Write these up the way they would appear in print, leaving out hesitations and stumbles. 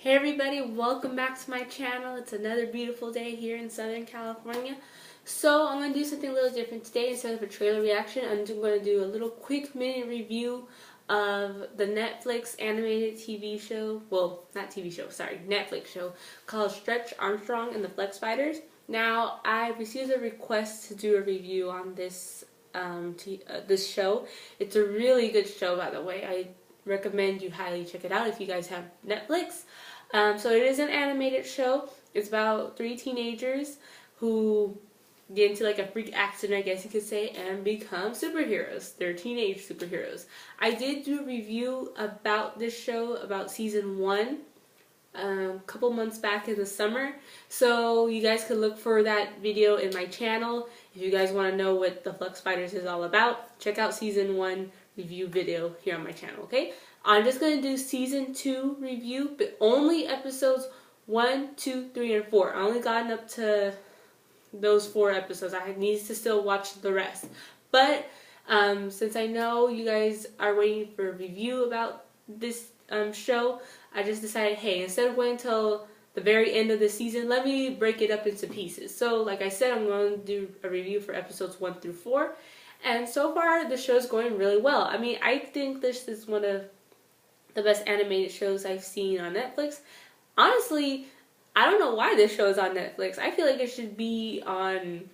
Hey everybody, welcome back to my channel. It's another beautiful day here in Southern California. So I'm going to do something a little different today. Instead of a trailer reaction, I'm just going to do a little quick minute review of the Netflix animated TV show, well, not TV show, sorry, Netflix show called Stretch Armstrong and the Flex Fighters. Now, I received a request to do a review on this this show. It's a really good show, by the way. I recommend you highly check it out if you guys have Netflix. So it is an animated show. It's about three teenagers who get into like a freak accident, I guess you could say, and become superheroes. They're teenage superheroes. I did do a review about this show, about season 1, a couple months back in the summer. So you guys could look for that video in my channel. If you guys want to know what the Flex Fighters is all about, check out season 1 review video here on my channel, okay? I'm just going to do season 2 review, but only episodes 1, 2, 3, and 4. I only gotten up to those 4 episodes. I need to still watch the rest. But since I know you guys are waiting for a review about this show, I just decided, hey, instead of waiting until the very end of the season, let me break it up into pieces. So like I said, I'm going to do a review for episodes 1 through 4. And so far, the show's going really well. I mean, I think this is one of the best animated shows I've seen on Netflix. Honestly, I don't know why this show is on Netflix. I feel like it should be on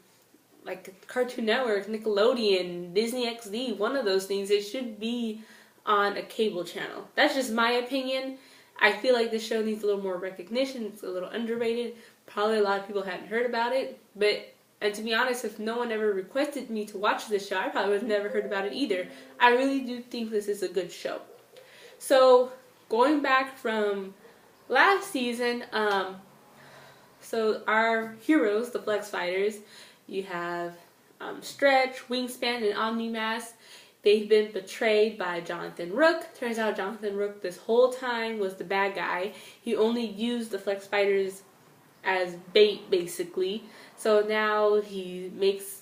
like Cartoon Network, Nickelodeon, Disney XD, one of those things. It should be on a cable channel. That's just my opinion. I feel like this show needs a little more recognition. It's a little underrated. Probably a lot of people hadn't heard about it. And to be honest, if no one ever requested me to watch this show, I probably would have never heard about it either. I really do think this is a good show. So, going back from last season, so our heroes, the Flex Fighters, you have Stretch, Wingspan, and Omnimask. They've been betrayed by Jonathan Rook. Turns out Jonathan Rook this whole time was the bad guy. He only used the Flex Fighters as bait, basically. So now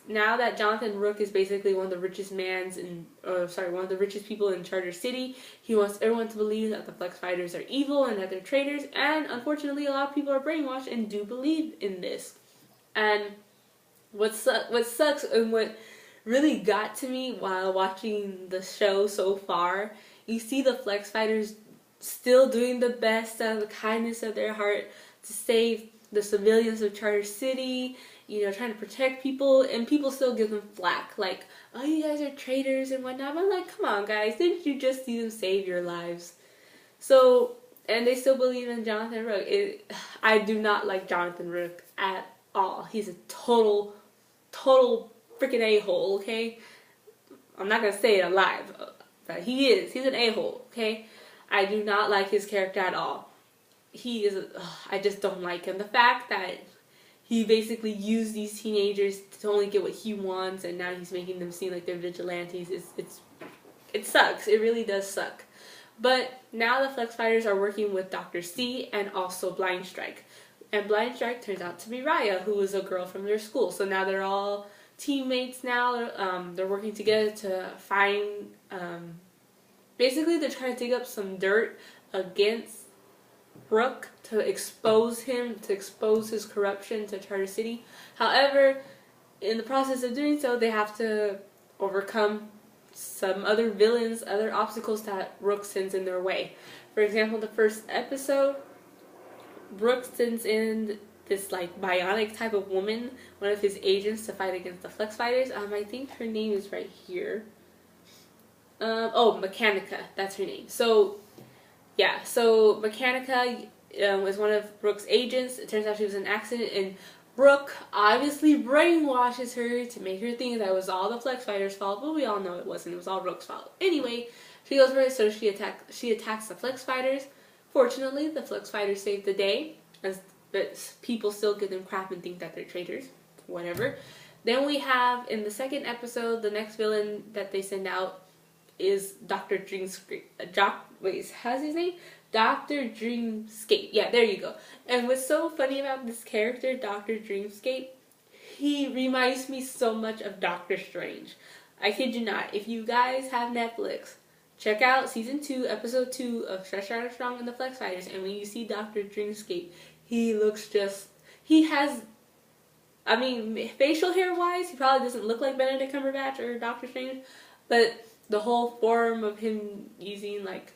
now that Jonathan Rook is basically one of the richest one of the richest people in Charter City, he wants everyone to believe that the Flex Fighters are evil and that they're traitors, and unfortunately a lot of people are brainwashed and do believe in this. And what sucks and what really got to me while watching the show so far, you see the Flex Fighters still doing the best out of the kindness of their heart to save the civilians of Charter City, you know, trying to protect people, and people still give them flack, like, oh, you guys are traitors and whatnot. But I'm like, come on, guys, didn't you just see them save your lives? So, and they still believe in Jonathan Rook. I do not like Jonathan Rook at all. He's a total freaking a-hole, okay? I'm not gonna say it alive, but he's an a-hole, okay? I do not like his character at all. I just don't like him. The fact that he basically used these teenagers to only get what he wants, and now he's making them seem like they're vigilantes, it sucks. It really does suck. But now the Flex Fighters are working with Dr. C and also Blind Strike. And Blind Strike turns out to be Raya, who is a girl from their school. So now they're all teammates now. They're working together to find, basically they're trying to dig up some dirt against Rook to expose him, to expose his corruption to Charter City. However, in the process of doing so, they have to overcome some other villains, other obstacles that Rook sends in their way. For example, the first episode, Rook sends in this like bionic type of woman, one of his agents, to fight against the Flex Fighters. I think her name is right here. Mechanica, that's her name. So yeah, so Mechanica was one of Rook's agents. It turns out she was in an accident, and Rook obviously brainwashes her to make her think that it was all the Flex Fighters' fault, but we all know it wasn't. It was all Rook's fault. Anyway, she goes for it, so she attacks the Flex Fighters. Fortunately, the Flex Fighters save the day, but people still give them crap and think that they're traitors. Whatever. Then we have, in the second episode, the next villain that they send out is Dr. Dreamscape. How's his name? Dr. Dreamscape. Yeah, there you go. And what's so funny about this character, Dr. Dreamscape, he reminds me so much of Doctor Strange. I kid you not. If you guys have Netflix, check out season 2, episode 2 of Stretch Armstrong and the Flex Fighters. And when you see Dr. Dreamscape, he looks just, he has, I mean, facial hair wise, he probably doesn't look like Benedict Cumberbatch or Doctor Strange, but the whole form of him using like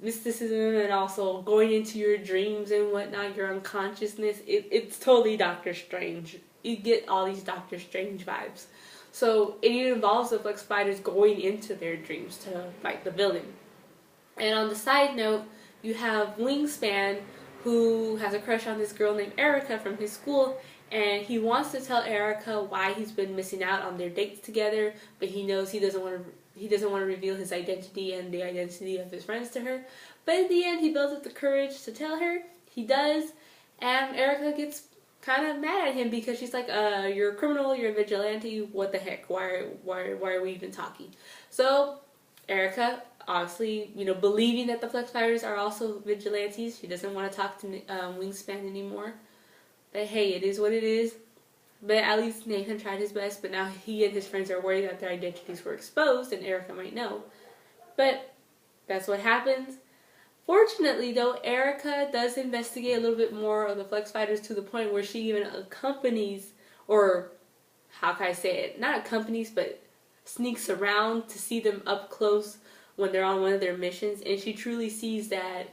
mysticism and also going into your dreams and whatnot, your unconsciousness, it's totally Doctor Strange. You get all these Doctor Strange vibes. So it involves the Flex Fighters going into their dreams to fight the villain. And on the side note, you have Wingspan, who has a crush on this girl named Erica from his school, and he wants to tell Erica why he's been missing out on their dates together, but he knows he doesn't want to reveal his identity and the identity of his friends to her. But in the end, he builds up the courage to tell her. He does, and Erica gets kind of mad at him because she's like, you're a criminal, you're a vigilante, what the heck, why are we even talking? So Erica, obviously, believing that the Flex Fighters are also vigilantes, she doesn't want to talk to Wingspan anymore. But hey, it is what it is. But at least Nathan tried his best, but now he and his friends are worried that their identities were exposed and Erica might know. But that's what happens. Fortunately, though, Erica does investigate a little bit more of the Flex Fighters to the point where she even accompanies, or how can I say it, not accompanies, but sneaks around to see them up close when they're on one of their missions, and she truly sees that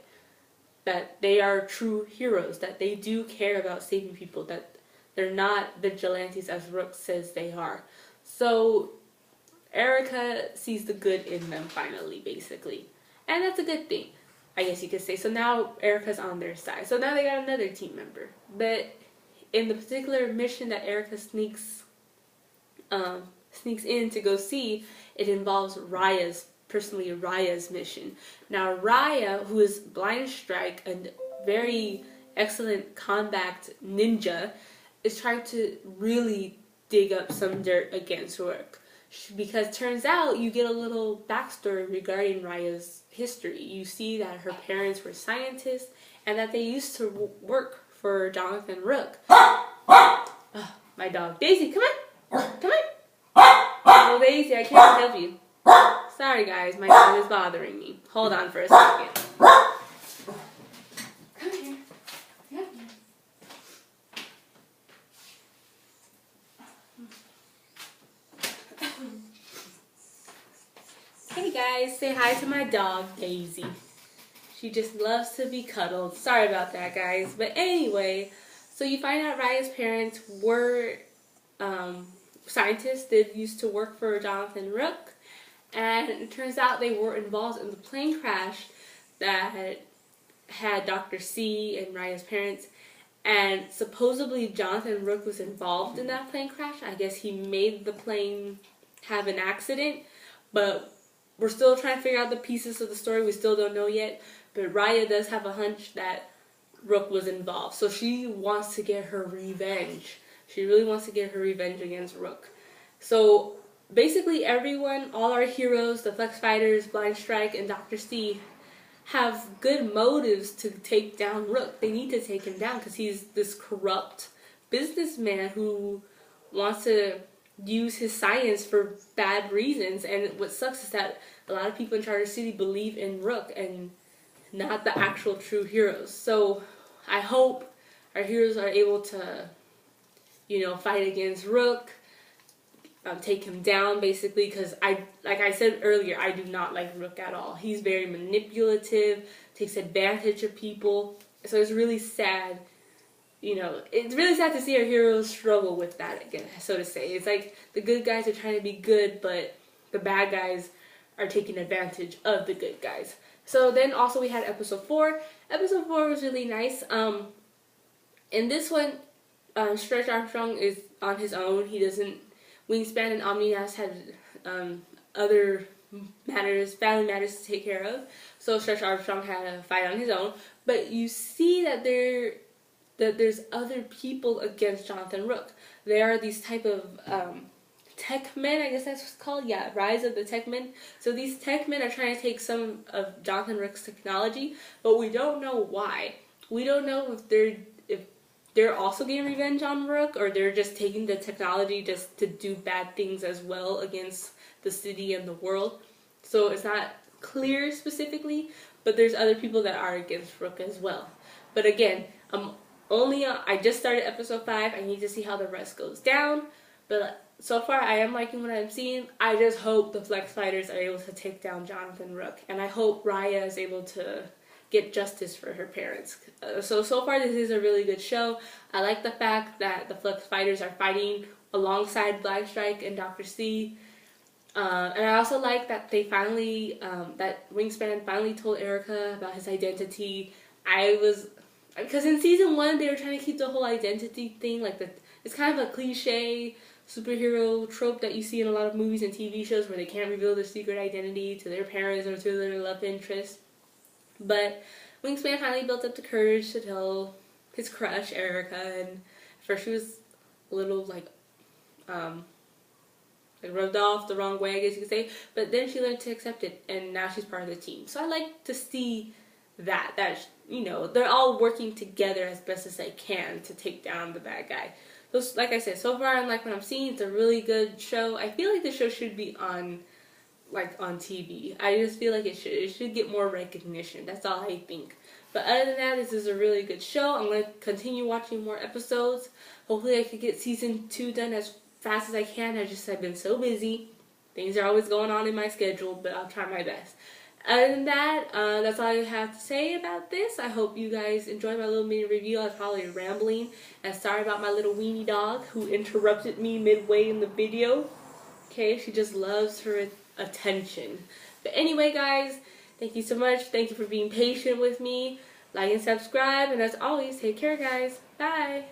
they are true heroes, that they do care about saving people, that they're not vigilantes as Rook says they are. So Erica sees the good in them finally, basically. And that's a good thing, I guess you could say. So now Erica's on their side. So now they got another team member. But in the particular mission that Erica sneaks in to go see, it involves Raya's mission. Now Raya, who is Blind Strike, a very excellent combat ninja, is trying to really dig up some dirt against Rook. Because turns out you get a little backstory regarding Raya's history. You see that her parents were scientists and that they used to work for Jonathan Rook. Oh, my dog. Daisy, come on. Come on. Oh, Daisy, I can't help you. Sorry, guys. My dog is bothering me. Hold on for a second. Come here. Come here. Hey guys, say hi to my dog, Daisy. She just loves to be cuddled. Sorry about that, guys. But anyway, so you find out Raya's parents were scientists. They used to work for Jonathan Rook. And it turns out they were involved in the plane crash that had Dr. C and Raya's parents. And supposedly Jonathan Rook was involved in that plane crash. I guess he made the plane have an accident. But we're still trying to figure out the pieces of the story. We still don't know yet. But Raya does have a hunch that Rook was involved. So she wants to get her revenge. She really wants to get her revenge against Rook. So basically everyone, all our heroes, the Flex Fighters, Blind Strike, and Dr. C, have good motives to take down Rook. They need to take him down because he's this corrupt businessman who wants to use his science for bad reasons. And what sucks is that a lot of people in Charter City believe in Rook and not the actual true heroes. So I hope our heroes are able to, fight against Rook, take him down basically, because like I said earlier, I do not like Rook at all. He's very manipulative, takes advantage of people. So it's really sad. It's really sad to see our heroes struggle with that, again, so to say. It's like the good guys are trying to be good, but the bad guys are taking advantage of the good guys. So then also we had episode 4. Episode 4 was really nice. In this one, Stretch Armstrong is on his own. He doesn't... Wingspan and Omnias had other matters, family matters to take care of. So Stretch Armstrong had a fight on his own. But you see that there's other people against Jonathan Rook. There are these type of tech men, I guess that's what's called. Yeah, Rise of the Tech Men. So these tech men are trying to take some of Jonathan Rook's technology, but we don't know why. We don't know if they're also getting revenge on Rook, or they're just taking the technology just to do bad things as well against the city and the world. So it's not clear specifically, but there's other people that are against Rook as well. But again, I just started episode 5. I need to see how the rest goes down. But so far, I am liking what I'm seeing. I just hope the Flex Fighters are able to take down Jonathan Rook. And I hope Raya is able to get justice for her parents. So far, this is a really good show. I like the fact that the Flex Fighters are fighting alongside Blackstrike and Dr. C. And I also like that they finally, that Wingspan finally told Erica about his identity. Because in season 1 they were trying to keep the whole identity thing, like it's kind of a cliche superhero trope that you see in a lot of movies and TV shows where they can't reveal their secret identity to their parents or to their love interest. But Wingspan finally built up the courage to tell his crush, Erica, and at first she was a little like rubbed off the wrong way, I guess you could say, but then she learned to accept it, and now she's part of the team. So I like to see that you know, they're all working together as best as they can to take down the bad guy. So like I said, so far I like what I'm seeing. It's a really good show. I feel like the show should be on TV. I just feel like it should get more recognition. That's all I think. But other than that, this is a really good show. I'm going to continue watching more episodes. Hopefully I could get season 2 done as fast as I can. I've been so busy. Things are always going on in my schedule, but I'll try my best. Other than that, that's all I have to say about this. I hope you guys enjoyed my little mini review. I was probably rambling. And sorry about my little weenie dog who interrupted me midway in the video. Okay, she just loves her attention. But anyway, guys, thank you so much. Thank you for being patient with me. Like and subscribe. And as always, take care, guys. Bye.